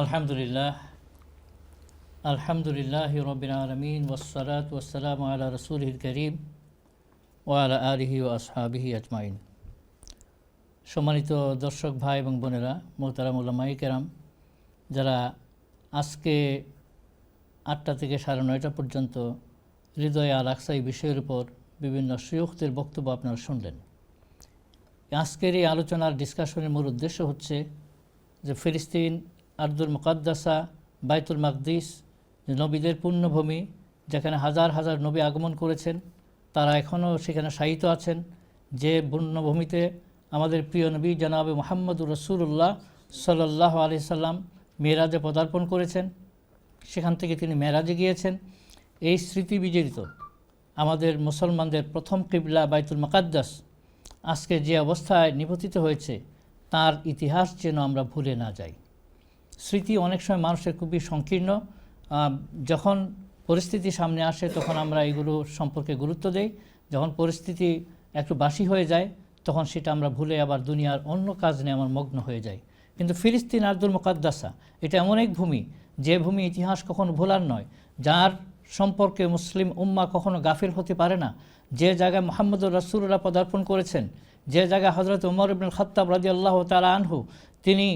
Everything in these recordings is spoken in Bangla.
আলহামদুলিল্লাহ আলহামদুলিল্লাহি রাব্বিল আলামিন ওয়াসসালাতু ওয়াসসালামু আলা রাসূলিল কারীম ওয়া আলা আলিহি ওয়া আসহাবিহি আজমাইন। সম্মানিত দর্শক ভাই এবং বোনেরা, মোহতারাম উলামায়ে কেরাম, যারা আজকে 8টা থেকে 9:30 পর্যন্ত হৃদয়ে আল আকসা এই বিষয়ের উপর বিভিন্ন শায়খদের বক্তব্য আপনারা শুনলেন। আজকের এই আলোচনার ডিসকাশনের মূল উদ্দেশ্য হচ্ছে যে ফিলিস্তিন, আরদুল মুকাদ্দাসা, বাইতুল মাকদিস, নবীদের পুণ্যভূমি, যেখানে হাজার হাজার নবী আগমন করেছেন, তারা এখনও সেখানে শায়িত আছেন। যে পুণ্যভূমিতে আমাদের প্রিয় নবী জনাবে মুহাম্মদুর রাসূলুল্লাহ সাল্লাল্লাহু আলাইহি সাল্লাম মেরাজে পদার্পণ করেছেন, সেখান থেকে তিনি মেরাজে গিয়েছেন। এই স্মৃতি বিজড়িত আমাদের মুসলমানদের প্রথম কিবলা বাইতুল মুকাদ্দাস আজকে যে অবস্থায় নিপতিত হয়েছে, তার ইতিহাস যেন আমরা ভুলে না যাই। স্মৃতি অনেক সময় মানুষের খুবই সংকীর্ণ। যখন পরিস্থিতি সামনে আসে তখন আমরা এগুলো সম্পর্কে গুরুত্ব দেই, যখন পরিস্থিতি একটু বাসি হয়ে যায় তখন সেটা আমরা ভুলে আবার দুনিয়ার অন্য কাজ নিয়ে আমার মগ্ন হয়ে যায়। কিন্তু ফিলিস্তিন আরদুল মুকাদ্দাসা এটা এমন এক ভূমি, যে ভূমি ইতিহাস কখনো ভোলার নয়, যার সম্পর্কে মুসলিম উম্মাহ কখনো গাফিল হতে পারে না। যে জায়গায় মুহাম্মদুর রাসূলুল্লাহ পদার্পণ করেছেন, যে জায়গায় হযরত ওমর ইবনুল খাত্তাব রাদিয়াল্লাহু তাআলা আনহু তিনি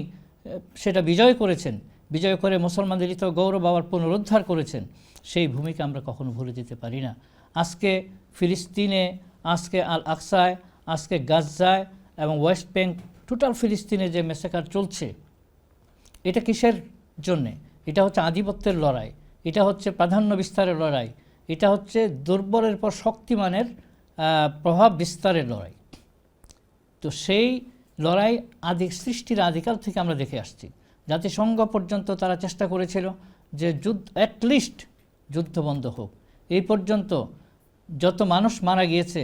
সেটা বিজয় করেছেন, বিজয় করে মুসলমানদের ইত গৌরব আবার পুনরুদ্ধার করেছেন, সেই ভূমিকে আমরা কখনো ভুলে যেতে পারি না। আজকে ফিলিস্তিনে, আজকে আল আকসায়, আজকে গাজায় এবং ওয়েস্ট ব্যাংক, টোটাল ফিলিস্তিনে যে মেসাকার চলছে, এটা কিসের জন্যে? এটা হচ্ছে আধিপত্যের লড়াই, এটা হচ্ছে প্রাধান্য বিস্তারের লড়াই, এটা হচ্ছে দুর্বলের পর শক্তিমানের প্রভাব বিস্তারের লড়াই। তো সেই লড়াই সৃষ্টির আদিকাল থেকে আমরা দেখে আসছি। জাতিসংঘ পর্যন্ত তারা চেষ্টা করেছিল যে অ্যাটলিস্ট যুদ্ধ বন্ধ হোক। এই পর্যন্ত যত মানুষ মারা গিয়েছে,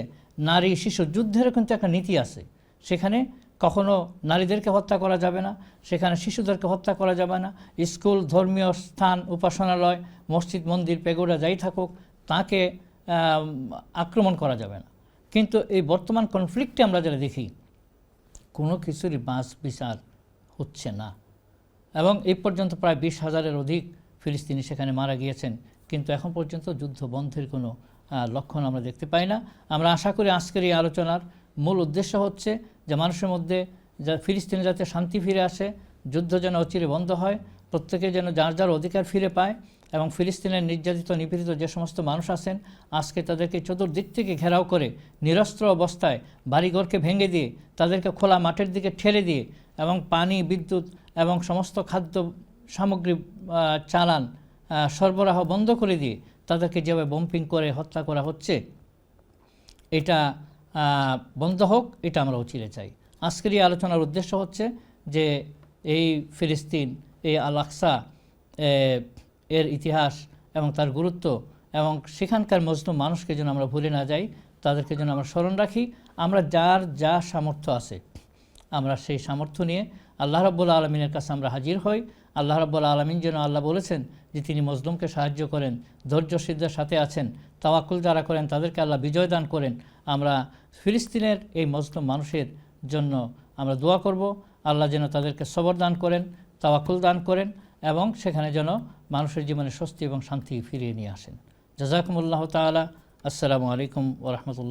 নারী শিশু যুদ্ধেরও কিন্তু একটা নীতি আছে। সেখানে কখনো নারীদেরকে হত্যা করা যাবে না, সেখানে শিশুদেরকে হত্যা করা যাবে না। স্কুল, ধর্মীয় স্থান, উপাসনালয়, মসজিদ, মন্দির, পেগোডা যাই থাকুক, তাকে আক্রমণ করা যাবে না। কিন্তু এই বর্তমান কনফ্লিক্টে আমরা যারা দেখি, কোনো কিছুরই বাঁচ বিচার হচ্ছে না। এবং এই পর্যন্ত প্রায় 20,000-এর অধিক ফিলিস্তিনি সেখানে মারা গিয়েছেন, কিন্তু এখন পর্যন্ত যুদ্ধ বন্ধের কোনো লক্ষণ আমরা দেখতে পাই না। আমরা আশা করি আজকের এই আলোচনার মূল উদ্দেশ্য হচ্ছে যে মানুষের মধ্যে ফিলিস্তিনে যাতে শান্তি ফিরে আসে, যুদ্ধ যেন অচিরে বন্ধ হয়, প্রত্যেকে যেন যার যার অধিকার ফিরে পায়, এবং ফিলিস্তিনের নির্যাতিত নিপীড়িত যে সমস্ত মানুষ আছেন, আজকে তাদেরকে চতুর্দিক থেকে ঘেরাও করে নিরস্ত্র অবস্থায় বাড়িঘরকে ভেঙে দিয়ে তাদেরকে খোলা মাঠের দিকে ঠেলে দিয়ে এবং পানি, বিদ্যুৎ এবং সমস্ত খাদ্য সামগ্রী চালান সরবরাহ বন্ধ করে দিয়ে তাদেরকে যেভাবে বম্পিং করে হত্যা করা হচ্ছে, এটা বন্ধ হোক, এটা আমরা অচিরে চাই। আজকের এই আলোচনার উদ্দেশ্য হচ্ছে যে এই ফিলিস্তিন, এই আল আকসা এর ইতিহাস এবং তার গুরুত্ব, এবং সেখানকার মজলুম মানুষকে যেন আমরা ভুলে না যাই, তাদেরকে যেন আমরা স্মরণ রাখি। আমরা যার যা সামর্থ্য আছে, আমরা সেই সামর্থ্য নিয়ে আল্লাহ রাব্বুল আলামিনের কাছে আমরা হাজির হই। আল্লাহ রাব্বুল আলামিন যেন, আল্লাহ বলেছেন যে তিনি মজলুমকে সাহায্য করেন, ধৈর্যশীলদের সাথে আছেন, তাওয়াক্কুল যারা করেন তাদেরকে আল্লাহ বিজয় দান করেন। আমরা ফিলিস্তিনের এই মজলুম মানুষের জন্য আমরা দোয়া করব, আল্লাহ যেন তাদেরকে সবর দান করেন, তাওয়াক্কুল দান করেন, এবং সেখানে যেন মানুষের জীবনে স্বস্তি এবং শান্তি ফিরিয়ে নিয়ে আসেন। জাযাকুমুল্লাহু তাআলা। আসসালামু আলাইকুম ওয়া রাহমাতুল্লাহ।